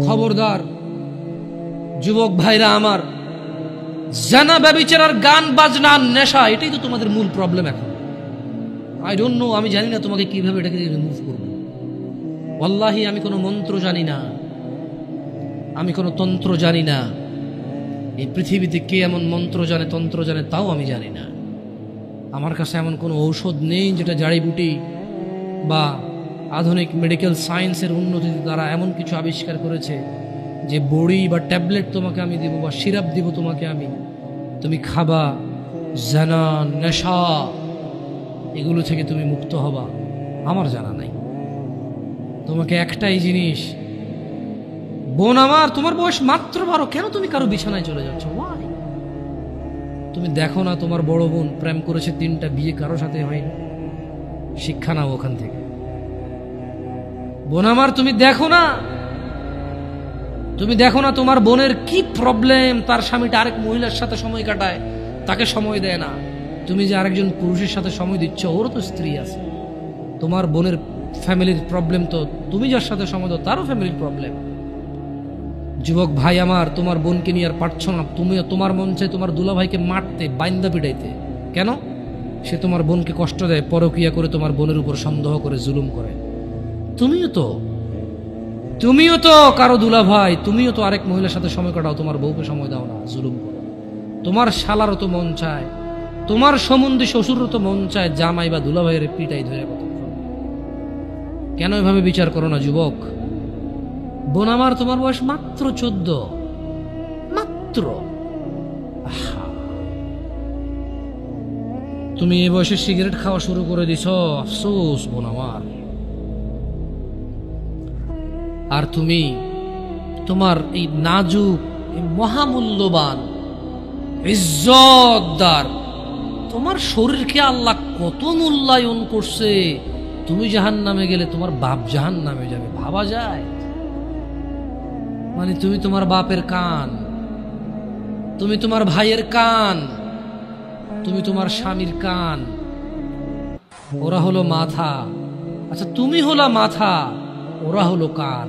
খবরদার যুবক ভাইরা আমার, জানা ব্যভিচার, গান বাজনা, নেশা, এটাই তো তোমাদের মূল প্রবলেম এখন। আই ডোন্ট নো, আমি জানি না তোমাকে কিভাবে এটাকে রিমুভ করবো। ওয়াল্লাহি আমি কোনো মন্ত্র জানি না, আমি কোনো তন্ত্র জানি না। এই পৃথিবীতে কে এমন মন্ত্র জানে, তন্ত্র জানে, তাও আমি জানি না। আমার কাছে এমন কোনো ঔষধ নেই যেটা জাড়িবুটি বা আধুনিক মেডিকেল সায়েন্সের উন্নতি দ্বারা এমন কিছু আবিষ্কার করেছে যে বড়ি বা ট্যাবলেট তোমাকে আমি দিব বা সিরাপ দিব তোমাকে আমি, তুমি খাবা, জানা, নেশা, এগুলো থেকে তুমি মুক্ত হবা। আমার জানা নাই। তোমাকে একটাই জিনিস, বোন আমার, তোমার বয়স মাত্র 12, কেন তুমি কারো বিছানায় চলে যাচ্ছ? ওয়াই? তুমি দেখো না তোমার বড় বোন প্রেম করেছে 3টা, বিয়ে কারো সাথে হয়নি? শিক্ষা নাও ওখান থেকে। বোন আমার, তুমি দেখো না, তুমি দেখো না তোমার বোনের কি প্রবলেম, তার স্বামীটা আরেক মহিলার সাথে সময় কাটায়, তাকে সময় দেয় না। তুমি যে আরেকজন পুরুষের সাথে সময় দিচ্ছ, ওরও তো স্ত্রী আছে। তোমার বোনের ফ্যামিলির প্রবলেম তো তুমি যার সাথে সময় দাও তারও ফ্যামিলির প্রবলেম। যুবক ভাই আমার, তোমার বোনকে নিয়ে আর পারছো না, তুমিও তোমার মন চাই তোমার দুলাভাইকে মারতে, বাইন্দা পিটাইতে। কেন? সে তোমার বোনকে কষ্ট দেয়, পরকিয়া করে তোমার বোনের উপর সন্দেহ করে, জুলুম করে। তুমিও তো কারো দুলাভাই, তুমিও তো আরেক মহিলার সাথে সময় কাটাও, তোমার বউকে সময় দাও না, জুলুম করো। তোমার শালারও তো মন চায়, তোমার সম্বন্ধে শ্বশুরও তো মন চায় জামাই বা দুলাভাইয়ের পিটাই ধরে কতক্ষণ। কেন এভাবে বিচার করো না যুবক? বোন আমার, তোমার বয়স মাত্র 14, মাত্র। তুমি এই বয়সে সিগারেট খাওয়া শুরু করে দিছ, আফসোস বোন আমার। আর তুমি তোমার এই নাজুক, এই মহামূল্যবান, ইজ্জতদার তোমার শরীরকে আল্লাহ কত মূল্যায়ন করছে। তুমি জাহান্নামে গেলে তোমার বাপ জাহান্নামে যাবে, ভাবা যায়? মানে তুমি তোমার বাপের কান, তুমি তোমার ভাইয়ের কান, তুমি তোমার স্বামীর কান, ওরা হলো মাথা। আচ্ছা, তুমি হলা মাথা, ওরা হলো কান।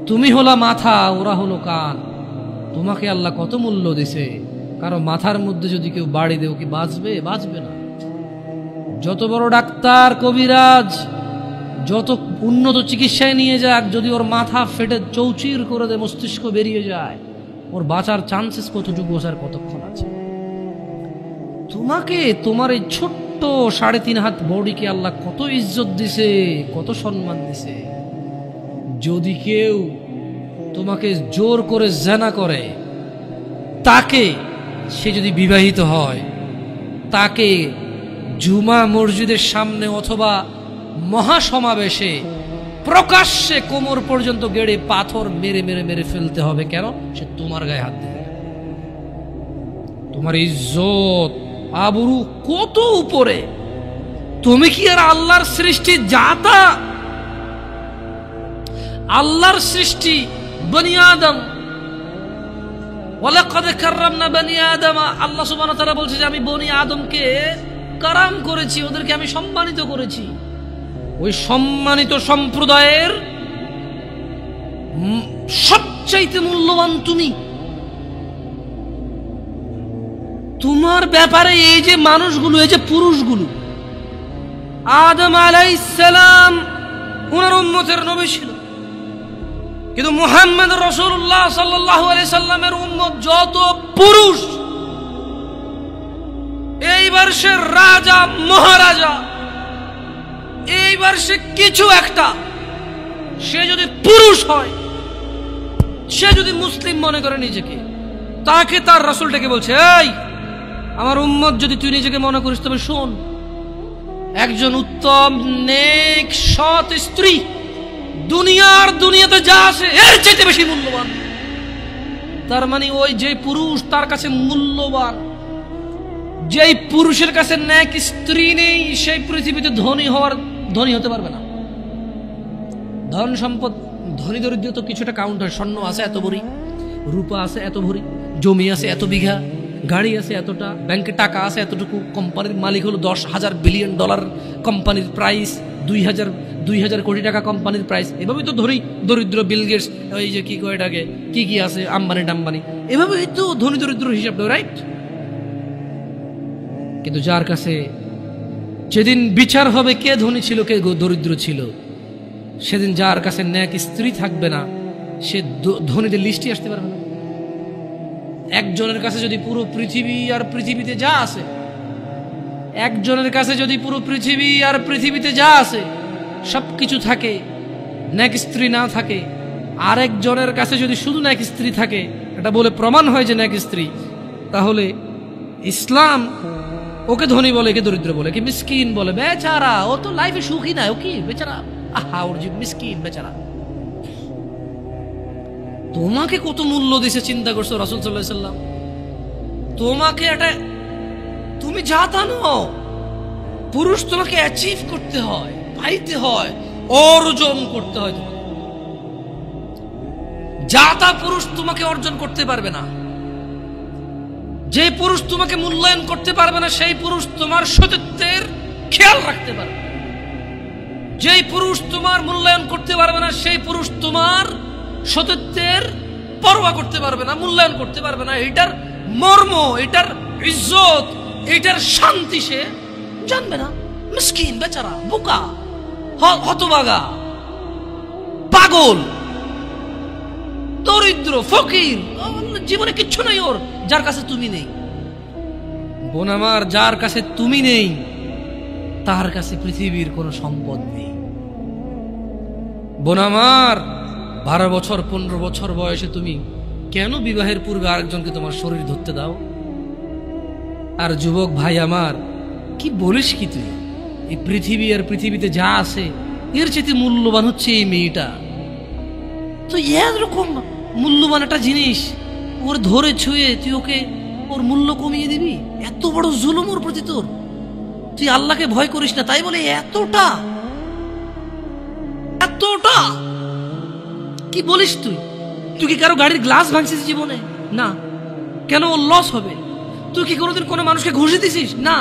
তুমি হলা মাথা, ওরা হলো কান। তোমাকে আল্লাহ কত মূল্য দিছে। কারো মাথার মধ্যে যদি কেউ বাড়ি দেও, কি বাঁচবে? বাঁচবে না। যত বড় ডাক্তার, কবিরাজ, যত উন্নত চিকিৎসায় নিয়ে যাক, যদি ওর মাথা ফেটে চৌচির করে দেয়, মস্তিষ্ক বেরিয়ে যায়, ওর বাঁচার চান্সেস কতটুকু, বসার কতক্ষণ আছে? তোমাকে, তোমার এই ছোট্ট 3.5 হাত বডিকে আল্লাহ কত ইজ্জত দিছে, কত সম্মান দিছে। যদি কেউ তোমাকে জোর করে জেনা করে, তাকে, সে যদি বিবাহিত হয়, তাকে জুমা মসজিদের সামনে অথবা মহাসমাবেশে প্রকাশ্যে কোমর পর্যন্ত গেড়ে পাথর মেরে মেরে মেরে ফেলতে হবে। কেন? সে তোমার গায়ে হাত দেবে। তোমার ইজ্জত, আবরু কত উপরে। তুমি কি আর আল্লাহর সৃষ্টি জাতা? আল্লাহর সৃষ্টি বনি আদম, ওয়ালাকাদ কাররামনা বনি আদম। আল্লাহ সুবহানাহু ওয়া তাআলা বলছে যে আমি বনি আদমকে কারাম করেছি, ওদেরকে আমি সম্মানিত করেছি। ওই সম্মানিত সম্প্রদায়ের সবচাইতে মূল্যবান তুমি। তোমার ব্যাপারে এই যে মানুষগুলো, এই যে পুরুষগুলো, আদম আলাইহিস সালাম ওনার উম্মতের নবী ছিল, কিন্তু মুহাম্মদ রাসূলুল্লাহ সাল্লাল্লাহু আলাইহি সাল্লামের উম্মত যত পুরুষ, এইবার সে রাজা মহারাজা, এইবার সে কিছু একটা, সে যদি পুরুষ হয়, সে যদি মুসলিম মনে করে নিজেকে, তাকে তার রাসূলটাকে বলছে, এই আমার উম্মত যদি তুই নিজেকে মনে করিস, তবে শোন, একজন উত্তম নেক সৎ স্ত্রী দুনিয়াতে যা আছে এর চাইতে বেশি মূল্যবান। তার মানে ওই যে পুরুষ তার কাছে মূল্যবান, যেই পুরুষের কাছে নেক স্ত্রী নেই, সেই পৃথিবীতে ধনী হতে পারবে না। ধন সম্পদ, ধনী দরিদ্র তো কিছুটা কাউন্ট হয়। স্বর্ণ আছে এত ভরি, রূপা আছে এত ভরি, জমি আছে এত বিঘা, গাড়ি আছে এতটা, ব্যাংকে টাকা আছে এতটুকু, কোম্পানির মালিক হলো $10,000 বিলিয়ন, কোম্পানির প্রাইস 2000 কোটি টাকা কোম্পানির প্রাইস। এভাবেই তো ধনী দরিদ্র বিল গেটস, ওই যে কি কয় এটাকে, কি আছে আম্বানি টাম্বানি, এভাবেই তো ধনী দরিদ্র হিসাব, রাইট? কিন্তু যার কাছে যেদিন বিচার হবে কে ধনী ছিল কে দরিদ্র ছিল, সেদিন যার কাছে ন্যাক স্ত্রী থাকবে না, সে ধনীদের লিস্টে আসতে পারবে না। একজনের কাছে যদি পুরো পৃথিবী আর পৃথিবীতে যা আছে, একজনের কাছে যদি পুরো পৃথিবী আর পৃথিবীতে যা আছে সবকিছু থাকে, ন্যাক স্ত্রী না থাকে, আরেকজনের কাছে যদি শুধু ন্যাক স্ত্রী থাকে, এটা বলে প্রমাণ হয় যে ন্যাক স্ত্রী, তাহলে ইসলাম ওকে ধনী বলে, কে দরিদ্র বলে, কি মিসকিন বলে? বেচারা, ও তো লাইফে সুখী না, ও কি বেচারা, আহা ওর যে মিসকিন বেচারা। তোমাকে কত মূল্য দিছে চিন্তা করছো রাসূল সাল্লাল্লাহু আলাইহি ওয়াসাল্লাম? তোমাকে এটা, তুমি যা তা নও, পুরুষ তোমাকে অ্যাচিভ করতে হয়, পাইতে হয়, অর্জন করতে হয়। তোমাকে যা তা পুরুষ তোমাকে অর্জন করতে পারবে না। যে পুরুষ তোমাকে মূল্যায়ন করতে পারবে না, সেই পুরুষ তোমার সতীত্বের খেয়াল রাখতে পারবে। যেই পুরুষ তোমার মূল্যায়ন করতে পারবে না, সেই পুরুষ তোমার সতীত্বের পরোয়া করতে পারবে না, মূল্যায়ন করতে পারবে না। এটার মর্ম, এটার ইজ্জত, এটার শান্তি সে জানবে না। মিসকিন বেচারা, বোকা, হতভাগা, পাগল, দরিদ্র, ফকির, জীবনে কিচ্ছু নাই ওর, যার কাছে তুমি নেই। বোন আমার, যার কাছে তুমি নেই তার কাছে পৃথিবীর কোনো সম্পদ নেই। বোন আমার, 12 বছর 15 বছর বয়সে তুমি কেন বিবাহের পূর্বে আরেকজনকে তোমার শরীর ধরতে দাও? আর যুবক ভাই আমার, কি বলিস কি তুই? এই পৃথিবী আর পৃথিবীতে যা আছে এর চেয়ে মূল্যবান হচ্ছে এই মেয়েটা। তো এরকম মূল্যবান একটা জিনিস ওর ধরে ছুঁয়ে তুই ওকে ওর মূল্য কমিয়ে দিবি? এত বড় জুলুম ওর প্রতি তোর। তুই আল্লাহকে ভয় করিস না, তাই বলে এতটা এতটা কি বলিস তুই? তুই কি কারো গাড়ির গ্লাস ভাঙছিস জীবনে? না। কেন? ওর লস হবে। তুই কি কোনোদিন কোনো মানুষকে ঘুষি দিছিস? না।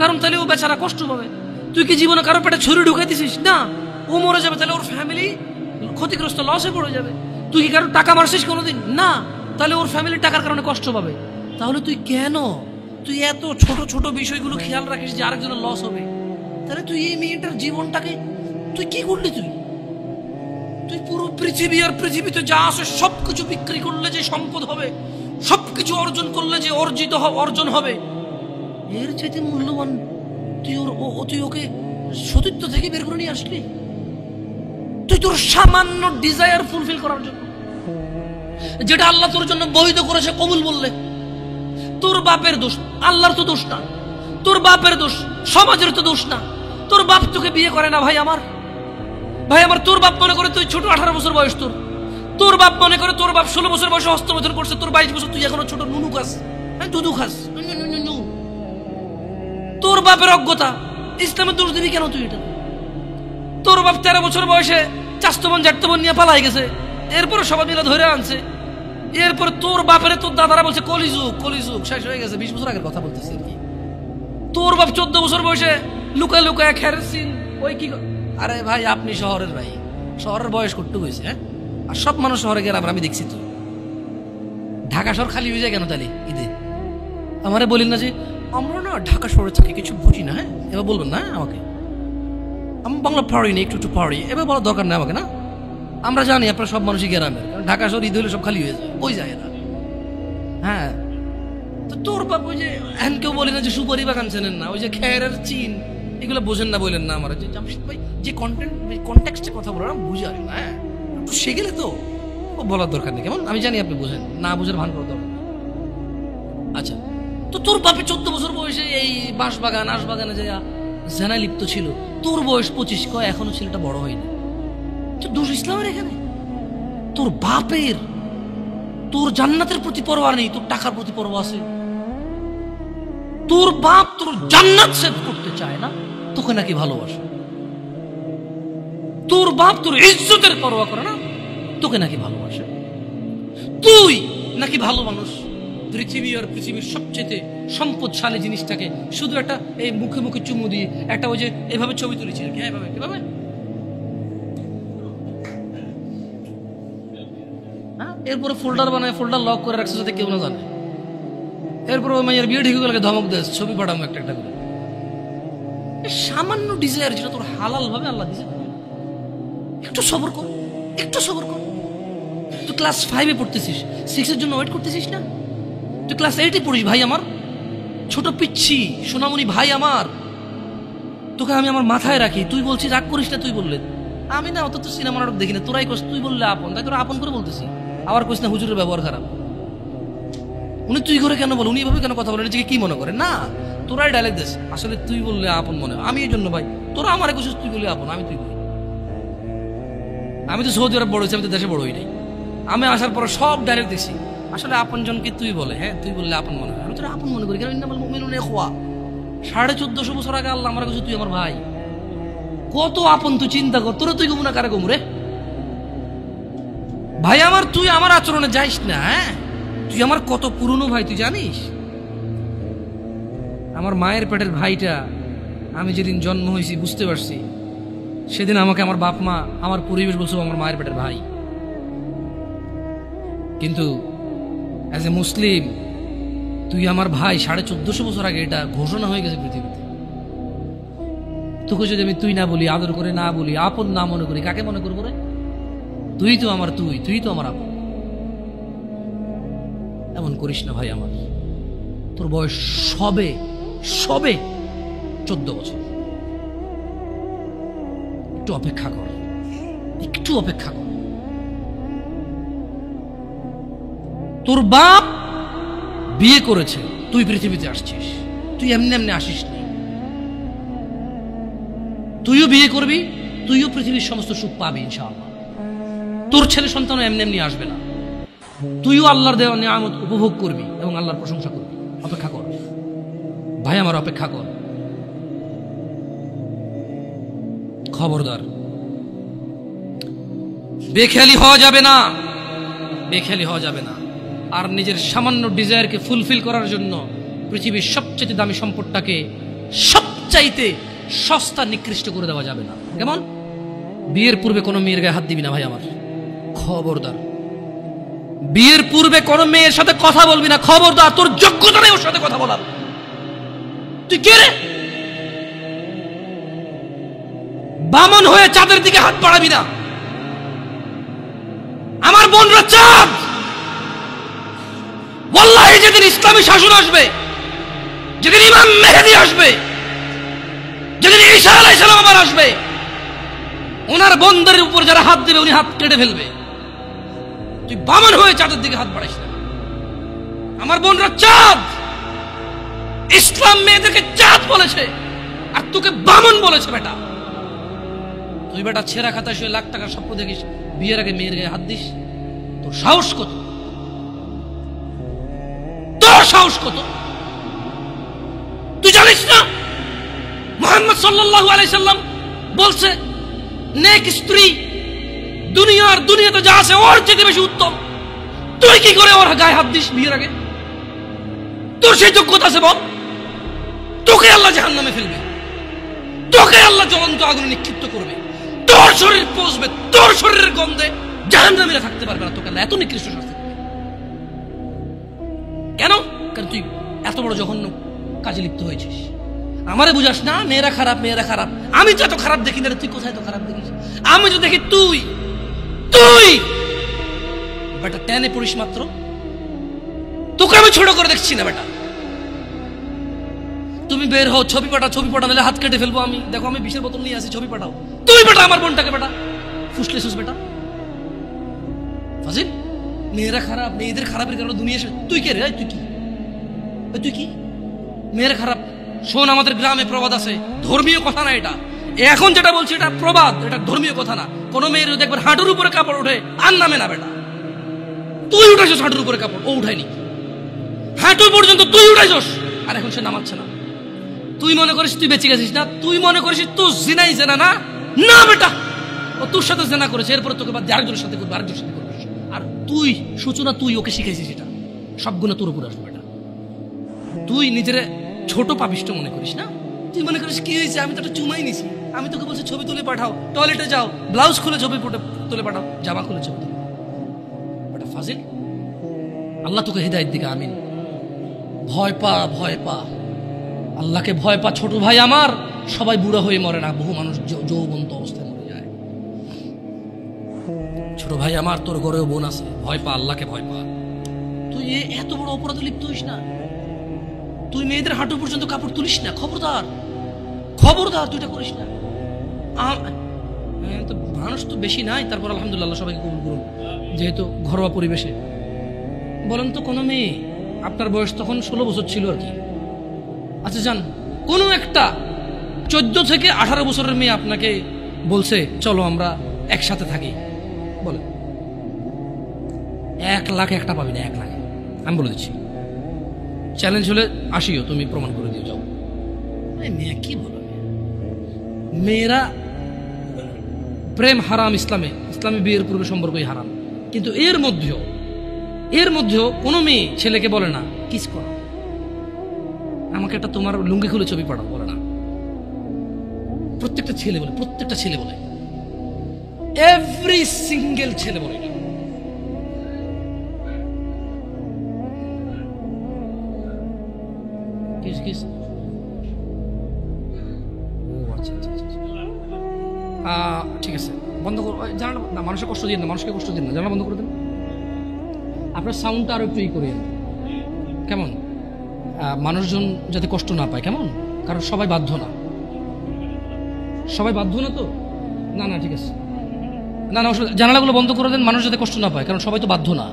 কারণ তাহলে ও বেচারা কষ্ট পাবে। তুই কি জীবনে কারো পেটে ছুরি ঢুকাই দিছিস? না। ও মরে যাবে, তাহলে ওর ফ্যামিলি ক্ষতিগ্রস্ত, লসে পড়ে যাবে। তুই কি কারো টাকা মারছিস কোনোদিন? না। তাহলে ওর ফ্যামিলির টাকার কারণে কষ্ট পাবে। তাহলে তুই কেন তুই এত ছোট ছোট বিষয়গুলো খেয়াল রাখিস যে আরেকজনের লস হবে? তাহলে তুই এই মেয়েটার জীবনটাকে তুই কি করলি? তুই পুরো পৃথিবী আর পৃথিবীতে যা আছে সবকিছু বিক্রি করলে যে সম্পদ হবে, সবকিছু অর্জন করলে যে অর্জন হবে, এর চাইতে মূল্যবান তুই ওকে সতীত্ব থেকে বের করে নিয়ে আসলি? তুই তোর সামান্য ডিজায়ার ফুলফিল করার জন্য, যেটা আল্লাহ তোর জন্য বৈধ করেছে, কবুল বললে তোর বাপের দোষ, আল্লাহর তো দোষ না, তোর বাপের দোষ, সমাজের তো দোষ না। তোর বাপ তোকে বিয়ে করে না ভাই আমার, তোর বাপ মনে করে তুই ছোট, 18 বছর বয়স তোর বাপ মনে করে তোর বাপ 16 বছর বয়সে হস্তমৈথুন করছে, তোর 22 বছর, তুই এখনো ছোট, নুনু খাস, দুধু খাস। তোর বাপের অজ্ঞতা, ইসলামের দোষ দিবি কেন তুই? এটা তোর বাপ 13 বছর বয়সে চাস্তবন জাটতবন নিয়ে পালাই গেছে, এরপরে সবাই মিলে ধরে আনছে। এরপরে তোর বাপের তোর দাদারা বলছে কলিযুগ শেষ হয়ে গেছে। 20 বছর আগের কথা বলতেছি আর কি। তোর বাপ 14 বছর বয়সে লুকায় লুকায় খেরসিন ওই কি। আরে ভাই, আপনি শহরের ভাই, শহরের বয়স করতে হয়েছে, হ্যাঁ? আর সব মানুষ শহরে গেলাম, আমি দেখছি তো ঢাকা শহর খালি হয়ে যায় কেন তাহলে ঈদে? আমারে বলেন না যে আমরা না ঢাকা শহরে থাকি, কিছু বুঝি না। হ্যাঁ, এবার বলবেন না আমাকে, আমি বাংলা পারি না, একটু পারি, এবার বলার দরকার নেই আমাকে। না, আমরা জানি আপনারা সব মানুষই গ্রামের, কারণ ঢাকা শহর ঈদ হলে সব খালি হয়ে যায়, ওই যায় না। হ্যাঁ, তো তোর বাপ ওই যে এখন কেউ বলি না যে সুপারি বাগান চেনেন না, ওই যে খেরের চিন, এগুলো বোঝেন না, বললেন না আমার যে জামশেদ ভাই যে কন্টেক্সটে কথা বলার বুঝে আর না, হ্যাঁ একটু শিখলে তো বলার দরকার নেই, কেমন? আমি জানি আপনি বোঝেন না, বুঝার ভান করার দরকার। আচ্ছা, তো তোর বাপে 14 বছর বয়সে এই বাঁশবাগান আশবাগানে যে জেনায় লিপ্ত ছিল, তোর বয়স 25, কয় এখনো ছেলেটা বড় হয়নি। তো দোষ ইসলামের এখানে? তোর বাপের, তোর জান্নাতের প্রতি পরোয়া নেই, তোর টাকার প্রতি পরোয়া আছে। তোর বাপ তোর জান্নাত সেভ করতে চায় না, তোকে নাকি ভালোবাসে। তোর বাপ তোর ইজ্জতের পরোয়া করে না, তোকে নাকি ভালোবাসে। তুই নাকি ভালো মানুষ, পৃথিবী আর পৃথিবীর সবচেয়ে সম্পদশালী জিনিসটাকে শুধু একটা এই মুখে মুখে চুমু দিয়ে একটা ওই যে এভাবে ছবি তুলেছি, কিভাবে হ্যাঁ, এরপরে ফোল্ডার বানায়, ফোল্ডার লক করে রাখছে যাতে কেউ না জানে। এরপরে ওই মাইয়ের বিয়ে ঠিক হয়ে গেলে ধমক দেয়, ছবি পাঠাবো একটা একটা করে। সামান্য ডিজায়ার যেটা তোর হালাল ভাবে আল্লাহ দিছে, একটু সবর কর, একটু সবর কর। তুই ক্লাস 5-এ পড়তেছিস, 6-এর জন্য ওয়েট করতেছিস না? তুই ক্লাস 8-এ পড়িস ভাই আমার, ছোট পিচ্ছি সোনামণি ভাই আমার। তোকে আমি আমার মাথায় রাখি, তুই বলছিস রাগ করিস না। তুই বললে আমি না অত তো সিনেমা নাটক দেখি না, তোরাই কস। তুই বললে আপন, তাই তোরা আপন করে বলতেছি। আবার কইস না হুজুরের ব্যবহার খারাপ। উনি তুই করে কেন বল, উনি এভাবে কেন কথা বলেন, নিজেকে কি মনে করে? না, তোরাই ডায়লগ দিস। আসলে তুই বললে আপন মনে হয়, আমি এই জন্য ভাই তোরা আমার কইছিস তুই বললে আপন, আমি তুই বলি। আমি তো সৌদি আরব বড় হয়েছি, আমি তো দেশে বড় হই নাই। আমি আসার পরে সব ডাইরেক্ট দেখছি আসলে আপন জনকে তুই বলে, হ্যাঁ তুই বললে আপন মনে হয়। আমি তোরা আপন মনে করি, কারণ ইন্নামাল মুমিনুনা ইখওয়া। 1450 বছর আগে আল্লাহ আমার কাছে তুই আমার ভাই। কত আপন তুই চিন্তা কর। তোরা তুই গমু না কারে গমু রে ভাই আমার? তুই আমার আচরণে যাইস না। হ্যাঁ, তুই আমার কত পুরনো ভাই তুই জানিস? আমার মায়ের পেটের ভাইটা আমি যেদিন জন্ম হয়েছি বুঝতে পারছি, সেদিন আমাকে আমার বাপ মা, আমার পরিবেশ বলছো আমার মায়ের পেটের ভাই। কিন্তু অ্যাজ এ মুসলিম তুই আমার ভাই। 1450 বছর আগে এটা ঘোষণা হয়ে গেছে পৃথিবীতে। তোকে যদি আমি তুই না বলি, আদর করে না বলি, আপন না মনে করি, কাকে মনে করবো রে? তুই তো আমার তুই তো আমার আপন। এমন করিস না ভাই আমার। তোর বয়স সবে 14 বছর। একটু অপেক্ষা কর, একটু অপেক্ষা কর। তোর বাপ বিয়ে করেছে, তুই পৃথিবীতে আসছিস। তুই এমনি এমনি আসিস নি। তুইও বিয়ে করবি, তুইও পৃথিবীর সমস্ত সুখ পাবি ইনশাআল্লাহ। তোর ছেলে সন্তানও এমনি এমনি আসবে না। তুইও আল্লাহর দেওয়া নিয়ামত উপভোগ করবি এবং আল্লাহর প্রশংসা করবি। অপেক্ষা কর ভাই আমার, অপেক্ষা কর। খবরদার, বেখেয়ালি হওয়া যাবে না, বেখেয়ালি হওয়া যাবে না। আর নিজের সামান্য ডিজায়ারকে ফুলফিল করার জন্য পৃথিবীর সবচেয়ে দামি সম্পদটাকে সবচাইতে সস্তা নিকৃষ্ট করে দেওয়া যাবে না। কেমন? বিয়ের পূর্বে কোনো মেয়ের গায়ে হাত দিবি না ভাই আমার, খবরদার। বিয়ের পূর্বে কোনো মেয়ের সাথে কথা বলবি না, খবরদার। তোর যোগ্যতা নেই ওর সাথে কথা বলার। তুই কে রে? বামন হয়ে চাঁদের দিকে হাত বাড়াবি না। আমার বোনরা চাঁদ। ওয়াল্লাহি যেদিন ইসলামী শাসন আসবে, যেদিন ইমাম মেহেদী আসবে, যেদিন ঈসা আলাইহিস সালাম আবার আসবে, ওনার বোনদের উপর যারা হাত দেবে উনি হাত কেটে ফেলবে। তুই বামন হয়ে চাঁদের দিকে হাত বাড়াইস না। আমার বোনরা চাঁদ। ইসলাম মেয়েদেরকে চাঁদ বলেছে, আর তোকে বামন বলেছে বেটা। তুই বেটা ছেঁড়া খাতা শুয়ে লাখ টাকার স্বপ্ন দেখিস, বিয়ের আগে মেয়ের গায়ে হাত দিস। তোর সাহস কত? তোর সাহস কত? তুই জানিস না মুহাম্মদ সাল্লাল্লাহু আলাইহি সাল্লাম বলছে নেক স্ত্রী দুনিয়াতে যা আছে ওর চেয়ে বেশি উত্তম। তুই কি করে ওর গায়ে হাত দিস বিয়ের আগে? তোর সেই যোগ্যতা আছে বল? তোকে আল্লাহ জাহান্নামে ফেলবে, তোকে আল্লাহ জ্বলন্ত আগুনে নিক্ষিপ্ত করবে, তোর শরীর পচবে, তোর শরীরের গন্ধে জাহান্নামীরা থাকতে পারবে না। তোকে আল্লাহ এত নিকৃষ্ট শাস্তি দেবে কেন? কারণ তুই এত বড় জঘন্য কাজে লিপ্ত হয়েছিস। আমারে বুঝাস না মেয়েরা খারাপ, মেয়েরা খারাপ। আমি তো এত খারাপ দেখি না। তুই কোথায় তো খারাপ দেখিস? আমি তো দেখি তুই বেটা 10-এ পড়িস মাত্র। তোকে আমি ছোট করে দেখছি না বেটা। তুমি বের হও, ছবি পাঠাও, নাহলে হাত কেটে ফেলবো আমি। দেখো আমি 20-এর বোতল নিয়ে আসি, ছবি পাঠাও। তুই বেটা আমার বোনটাকে বেটা ফুসলেছিস বেটা। ফাজিল, মেয়েরা খারাপ, মেয়েদের খারাপের কারণে দুনিয়া। তুই কে রে? তুই কি মেয়েরা খারাপ? শোন, আমাদের গ্রামে প্রবাদ আছে, ধর্মীয় কথা না এটা। এখন যেটা বলছি এটা প্রবাদ, এটা ধর্মীয় কথা না। কোন মেয়ের দেখবেন হাঁটুর উপরে কাপড় ওঠে, আর নামে না বেটা। তুই উঠাইছিস হাঁটুর উপরে কাপড়, ও উঠায়নি। হাঁটু পর্যন্ত তুই উঠাইছিস, আর এখন সে নামাচ্ছে না। তুই মনে করিস তুই বেঁচে গেছিস না? তুই মনে করিস তুই জিনাই জেনা না? না বেটা, ও তোর সাথে জেনা করেছে, এরপরে তোকে বাদ দিয়ে আরেকজনের সাথে করবে, আরেকজনের সাথে করবে। আর তুই সূচনা, তুই ওকে শিখাইছিস। এটা সব গুণ তোর উপরে আসবে বেটা। তুই নিজের ছোট পাপিষ্ট মনে করিস না? তুই মনে করিস কি হয়েছে, আমি তো একটা চুমাই নিছি। আমি তোকে বলছি ছবি তুলে পাঠাও, টয়লেটে যাও, ব্লাউজ খুলে ছবি তুলে পাঠাও, জামা খুলে ছবি তুলে। ফাজিল, আল্লাহ তোকে হিদায়াত দিকে, আমিন। ভয় পা, ভয় পা, আল্লাহকে ভয় পা। ছোট ভাই আমার, সবাই বুড়া হয়ে মরে না, বহু মানুষ যৌবন্ত অবস্থায় মরে যায়। ছোট ভাই আমার, তোর ঘরেও বোন আছে, ভয় পা, আল্লাহকে ভয় পা। তুই এত বড় অপরাধে লিপ্ত হইস না। তুই মেয়েদের হাঁটু পর্যন্ত কাপড় তুলিস না, খবরদার, খবরদার, তুই এটা করিস না। তো মানুষ তো বেশি নাই, তারপর আলহামদুলিল্লাহ সবাইকে কবুল করুন, যেহেতু ঘরোয়া পরিবেশে। বলেন তো কোনো মেয়ে, আপনার বয়স তখন 16 বছর ছিল আর কি, আচ্ছা যান, কোনো একটা 14 থেকে 18 বছরের মেয়ে আপনাকে বলছে চলো আমরা একসাথে থাকি, বলে 1 লাখ একটা পাবি না, 1 লাখ। আমি বলে দিচ্ছি, চ্যালেঞ্জ হলে আসিও, তুমি প্রমাণ করে দিয়ে যাও। মেয়ে কি বলো, মেয়েরা প্রেম হারাম ইসলামে, ইসলামে বিয়ের পূর্বে সম্পর্কই হারাম, কিন্তু এর মধ্যেও কোনো মেয়ে ছেলেকে বলে না কিস করো, আমাকে একটা তোমার লুঙ্গি খুলে ছবি পাঠাও, বলে না। প্রত্যেকটা ছেলে বলে, প্রত্যেকটা ছেলে বলে, এভরি সিঙ্গেল ছেলে বলে। কিস কিস, ও আচ্ছা আচ্ছা আচ্ছা, ঠিক আছে, বন্ধ করো, জানালা না, মানুষের কষ্ট দিন না, মানুষকে কষ্ট দিন না, জানালা বন্ধ করে দেন। আপনার সাউন্ডটা আরো একটু করিয়ে, কেমন, মানুষজন যাতে কষ্ট না পায়, কেমন, কারণ সবাই বাধ্য না, সবাই বাধ্য না তো, না না ঠিক আছে, না না, জানালাগুলো বন্ধ করে দেন, মানুষ যাতে কষ্ট না পায়, কারণ সবাই তো বাধ্য না।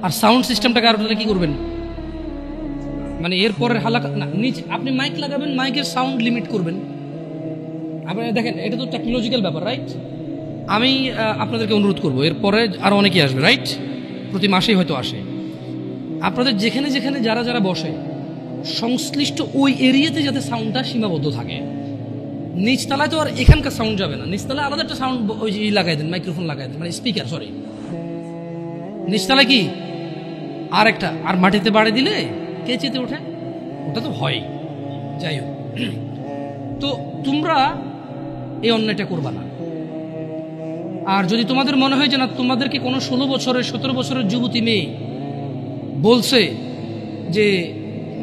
আর সাউন্ড সিস্টেমটাকে আর কি করবেন, মানে এরপরের হালাকা না, নিচে আপনি মাইক লাগাবেন, মাইকের সাউন্ড লিমিট করবেন। আপনি দেখেন, এটা তো টেকনোলজিক্যাল ব্যাপার, রাইট? আমি আপনাদেরকে অনুরোধ করবো, এরপরে আরো অনেকেই আসবে, রাইট? প্রতি মাসেই হয়তো আসে। আপনাদের যেখানে যেখানে যারা যারা বসে, সংশ্লিষ্ট ওই এরিয়াতে যাতে সাউন্ডটা সীমাবদ্ধ থাকে। নিচতলায় তো আর এখানকার সাউন্ড যাবে না, নিচতলায় আলাদা একটা সাউন্ড ওই যে লাগাই দেন, মাইক্রোফোন লাগাই দেন, মানে স্পিকার, সরি, নিচতলায় কি আর একটা, আর মাটিতে বাড়ি দিলে কে চেতে ওঠে, ওটা তো হয়। যাই হোক, তো তোমরা এই অন্যায়টা করবা না। আর যদি তোমাদের মনে হয় যে না, তোমাদেরকে কোনো 16 বছরের 17 বছরের যুবতী মেয়ে বলছে যে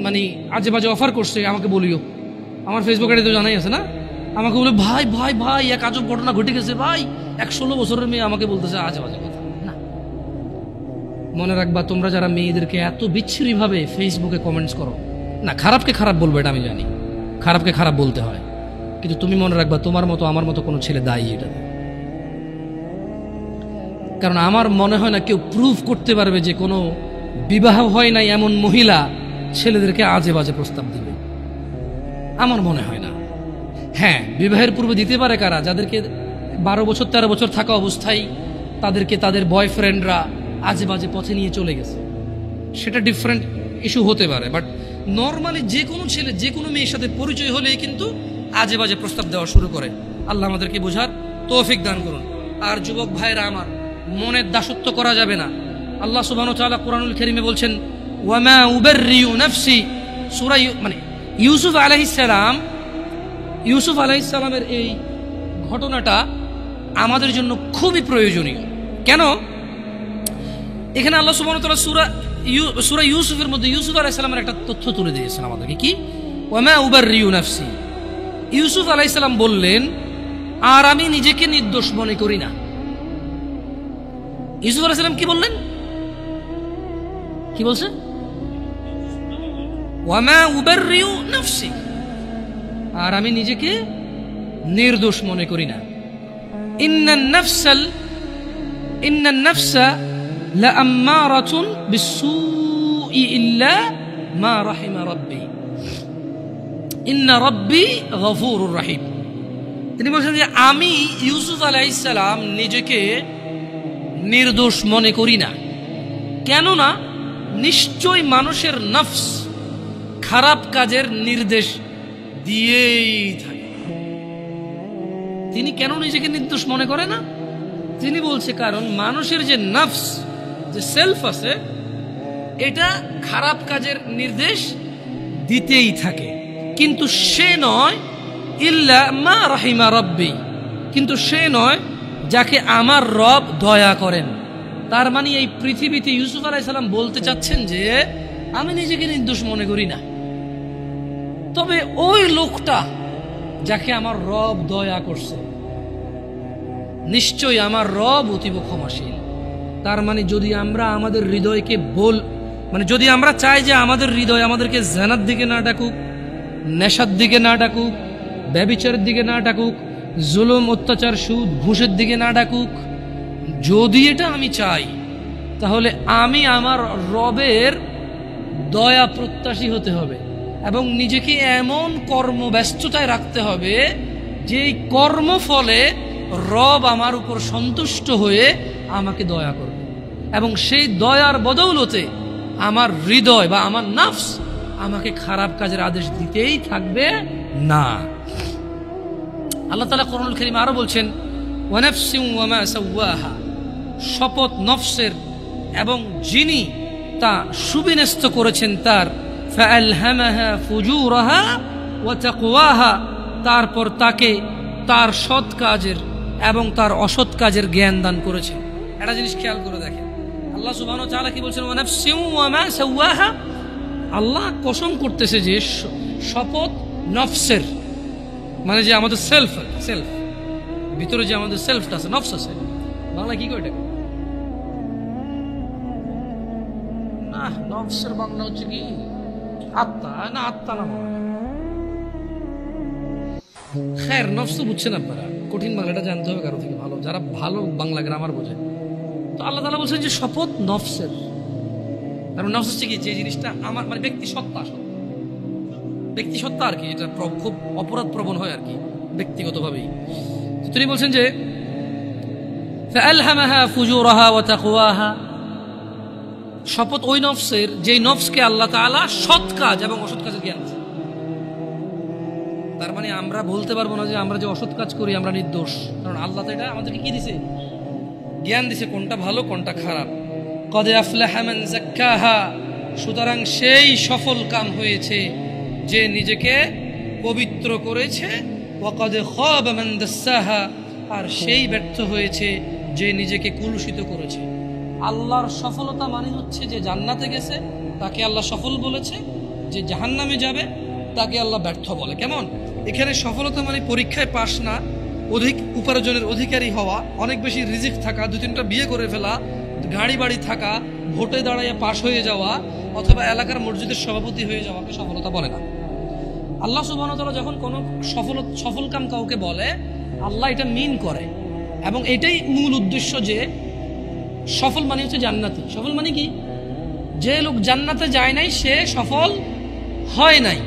মানে আজে বাজে অফার করছে, আমাকে বলিও, আমার ফেসবুকে তো জানাই আছে না, আমাকে বলে ভাই ভাই ভাই এক আজব ঘটনা ঘটে গেছে ভাই, 16 বছরের মেয়ে আমাকে বলতেছে আজে বাজে কথা। না, মনে রাখবা, তোমরা যারা মেয়েদেরকে এত বিচ্ছিরি ভাবে ফেসবুকে কমেন্টস করো না, খারাপকে খারাপ বলবে, এটা আমি জানি, খারাপকে খারাপ বলতে হয়, কিন্তু তুমি মনে রাখবা, তোমার মতো আমার মতো কোনো ছেলে দায়ী এটাতে। কারণ আমার মনে হয় না কেউ প্রুফ করতে পারবে যে কোনো বিবাহ হয় নাই এমন মহিলা ছেলেদেরকে আজে বাজে প্রস্তাব দিবে, আমার মনে হয় না। হ্যাঁ, বিবাহের পূর্বে দিতে পারে কারা, যাদেরকে 12 বছর 13 বছর থাকা অবস্থায় তাদেরকে তাদের বয়ফ্রেন্ডরা আজে বাজে পথে নিয়ে চলে গেছে, সেটা ডিফারেন্ট ইস্যু হতে পারে। বাট নর্মালি যে কোনো ছেলে যে কোনো মেয়ের সাথে পরিচয় হলেই কিন্তু আজে বাজে প্রস্তাব দেওয়া শুরু করে। আল্লাহ আমাদেরকে বোঝার তৌফিক দান করুন। আর যুবক ভাইরা আমার, মনের দাসত্ব করা যাবে না। আল্লাহ সুবহানাহু ওয়া তাআলা কুরআনুল কারীমে বলছেন, ওয়ামা উবাররিউ নাফসি, সূরা মানে ইউসুফ আলাইহিস সালামের এই ঘটনাটা আমাদের জন্য খুবই প্রয়োজনীয়। কেন? এখানে আল্লাহ সুবহানাহু ওয়া তাআলা সূরা ইউসুফের মধ্যে ইউসুফ আলাইহিস সালামের একটা তথ্য তুলে দিয়েছেন আমাদেরকে। কি? ওয়ামা উবাররিউ নাফসি, ইউসুফ আলাইহিস সালাম বললেন, আর আমি নিজেকে নির্দোষ মনে করি না। ইউসুফ আলাইহিস সালাম কি বললেন? কি বলছেন? ওয়ামা উবাররিউ নাফসি, আর আমি নিজেকে নির্দোষ মনে করি না। ইন্নান নাফসা লাআম্মারাতুন বিসসুই ইল্লা মা রাহিমা রাব্বি ইন্না রাব্বি গফুরুর রহিম। তিনি বলছেন যে আমি ইউসুফ আলাইহিস সালাম নিজেকে নির্দোষ মনে করি না, কেননা নিশ্চয় মানুষের নফস খারাপ কাজের নির্দেশ দিয়েই থাকে। তিনি কেন নিজেকে নির্দোষ মনে করে না? তিনি বলছে কারণ মানুষের যে নফস, যে সেলফ আছে, এটা খারাপ কাজের নির্দেশ দিতেই থাকে, কিন্তু সে নয় ইল্লা মা রাহিমা রাব্বি, কিন্তু সে নয় যাকে আমার রব দয়া করেন। তার মানে এই পৃথিবীতে ইউসুফ আলাইহিস সালাম বলতে চাচ্ছেন যে আমি নিজেকে নির্দোষ মনে করি না, তবে ওই লোকটা যাকে আমার রব দয়া করছে, নিশ্চয়ই আমার রব অতীব ক্ষমাশীল। তার মানে যদি আমরা আমাদের হৃদয়কে যদি আমরা চাই যে আমাদের হৃদয় আমাদেরকে জানার দিকে না ডাকুক, নেশার দিকে না ডাকুক, ব্যভিচারের দিকে না ডাকুক, জুলুম অত্যাচার সুদ ঘুষের দিকে না ডাকুক, যদি এটা আমি চাই, তাহলে আমি আমার রবের দয়া প্রত্যাশী হতে হবে এবং নিজেকে এমন কর্মব্যস্ততায় রাখতে হবে যে কর্মফলে রব আমার উপর সন্তুষ্ট হয়ে আমাকে দয়া করবে এবং সেই দয়ার বদৌলতে আমার হৃদয় বা আমার নফস আমাকে খারাপ কাজের আদেশ দিতেই থাকবে না। আল্লাহ তাআলা কোরআনুল কারীমে আরো বলছেন, ওয়া নাফসিন ওয়া মা সাওয়াহা, শপথ নফসের এবং যিনি তা সুবিন্যস্ত করেছেন তার, ফাআলহামাহা ফুজুরাহা ওয়া তাকওয়াহা, তারপর তাকে তার সৎ কাজের এবং তার অসৎ কাজের জ্ঞান দান করেছেন। একটা জিনিস খেয়াল করে দেখেন, আল্লাহ সুবহানাহু ওয়া তাআলা কি বলছেন, ওয়া নাফসিন ওয়া মা সাওয়াহা। আল্লাহ কসম করতেছে যে শপথ নফসের, মানে যে আমাদের সেলফ ভিতরে যে আমাদের সেলফটা আছে, নফস আছে, বাংলা কি কয় এটা? না, নফসের বাংলা হচ্ছে কি আত্মা, না আত্মা না মনে হয়। খের, নফস তো বুঝছেন আপনারা, কঠিন বাংলাটা জানতে হবে কারো থেকে ভালো, যারা ভালো বাংলা গ্রামার বোঝে। তো আল্লাহ তাআলা বলছেন যে শপথ নফসের, তার নফস হচ্ছে কি, যে জিনিসটা আমার মানে ব্যক্তি সত্তা আর কি, এটা খুব অপরাধ প্রবণ হয় আর কি ব্যক্তিগতভাবেই। তিনি বলছেন যে ফাআলহামাহা ফুজুরাহা ওয়া তাকওয়াহা, শপথ ওই নফসের যেই নফসকে আল্লাহ তাআলা সৎ কাজ এবং অসৎ কাজের জ্ঞান দিয়েছেন। তার মানে আমরা বলতে পারবো না যে আমরা যে অসৎ কাজ করি আমরা নির্দোষ, কারণ আল্লাহ তো এটা আমাদেরকে কি দিছে, জ্ঞান দিছে কোনটা ভালো কোনটা খারাপ। কদ আফলাহা মান যাক্কাহা, সুতরাং সেই সফল কাম হয়েছে যে নিজেকে পবিত্র করেছে, ওয়া কদ খাবা মান দাসসাহা, আর সেই ব্যর্থ হয়েছে যে নিজেকে কুলুষিত করেছে। আল্লাহর সফলতা মানে হচ্ছে যে জান্নাতে গেছে তাকে আল্লাহ সফল বলেছে, যে জাহান্নামে যাবে তাকে আল্লাহ ব্যর্থ বলে। কেমন? এখানে সফলতা মানে পরীক্ষায় পাশ না, অধিক উপার্জনের অধিকারী হওয়া, অনেক বেশি রিজিক থাকা, 2-3টা বিয়ে করে ফেলা, গাড়ি বাড়ি থাকা, ভোটে দাঁড়াইয়া পাশ হয়ে যাওয়া, অথবা এলাকার মসজিদের সভাপতি হয়ে যাওয়াকে সফলতা বলে না। আল্লাহ সুবহানাহু ওয়া তাআলা যখন কোনো সফল কাম কাউকে বলে, আল্লাহ এটা মিন করে এবং এটাই মূল উদ্দেশ্য যে সফল মানে হচ্ছে জান্নাতি। সফল মানে কি? যে লোক জান্নাতে যায় নাই সে সফল হয় নাই,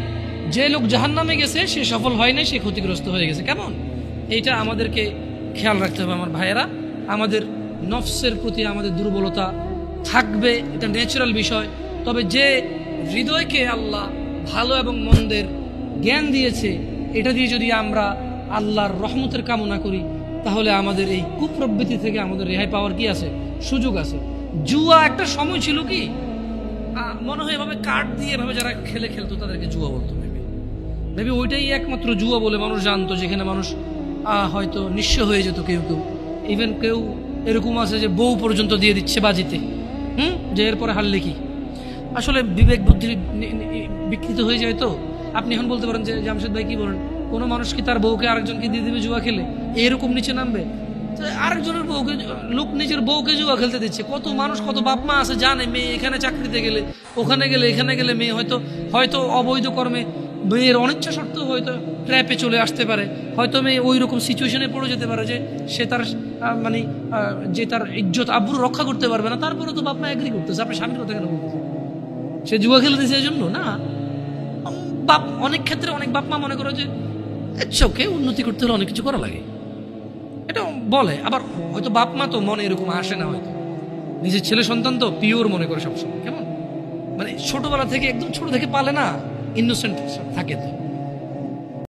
যে লোক জাহান্নামে গেছে সে সফল হয় নাই, সে ক্ষতিগ্রস্ত হয়ে গেছে। কেমন? এইটা আমাদেরকে খেয়াল রাখতে হবে আমার ভাইয়েরা। আমাদের নফসের প্রতি আমাদের দুর্বলতা থাকবে, এটা ন্যাচারাল বিষয়। তবে যে হৃদয়কে আল্লাহ ভালো এবং মন্দের জ্ঞান দিয়েছে, এটা দিয়ে যদি আমরা আল্লাহর রহমতের কামনা করি, তাহলে আমাদের এই কুপ্রবৃত্তি থেকে আমাদের রেহাই পাওয়ার কি আছে, সুযোগ আছে। জুয়া একটা সময় ছিল কি মনে হয় এভাবে কার্ড দিয়ে এভাবে যারা খেলতো তাদেরকে জুয়া বলতো, মেবি ওইটাই একমাত্র জুয়া বলে মানুষ জানতো, যেখানে মানুষ হয়তো নিঃস্ব হয়ে যেত। কেউ ইভেন কেউ এরকম আছে যে বউ পর্যন্ত দিয়ে দিচ্ছে বাজিতে, যে এরপরে হারলে কি। আসলে বিবেক বুদ্ধি বিকৃত হয়ে যায়। তো আপনি এখন বলতে পারেন যে জামশেদ ভাই কি বলেন, কোনো মানুষ কি তার বউকে আরেকজনকে দিয়ে দিবে জুয়া খেলে? এরকম নিচে নামবে? আরেকজনের বউকে, লোক নিজের বউকে জুয়া খেলতে দিচ্ছে। কত মানুষ, কত বাপ মা আছে জানে মেয়ে এখানে চাকরিতে গেলে, ওখানে গেলে, এখানে গেলে মেয়ে হয়তো অবৈধ কর্মে মেয়ের অনিচ্ছা সত্ত্বেও হয়তো ট্র্যাপে চলে আসতে পারে, হয়তো মেয়ে ওই রকম সিচুয়েশনে পড়ে যেতে পারে যে সে তার মানে যে তার ইজ্জত আব্রু রক্ষা করতে পারবে না। তারপরে তো বাপ মা এগ্রি করতেছে। আপনি স্বামীর কথা কেন বলতেছেন? সে জুয়া খেলে দিয়েছে এই জন্য না। অনেক ক্ষেত্রে অনেক বাপ মা মনে করে যে চোখে উন্নতি করতে হলে অনেক কিছু করা লাগে, এটা বলে। আবার হয়তো বাপ মা তো মনে এরকম আসে না, হয়তো নিজের ছেলে সন্তান তো পিওর মনে করে সবসময়। কেমন মানে ছোটবেলা থেকে, একদম ছোট থেকে পালে না, ইনোসেন্ট থাকে তো।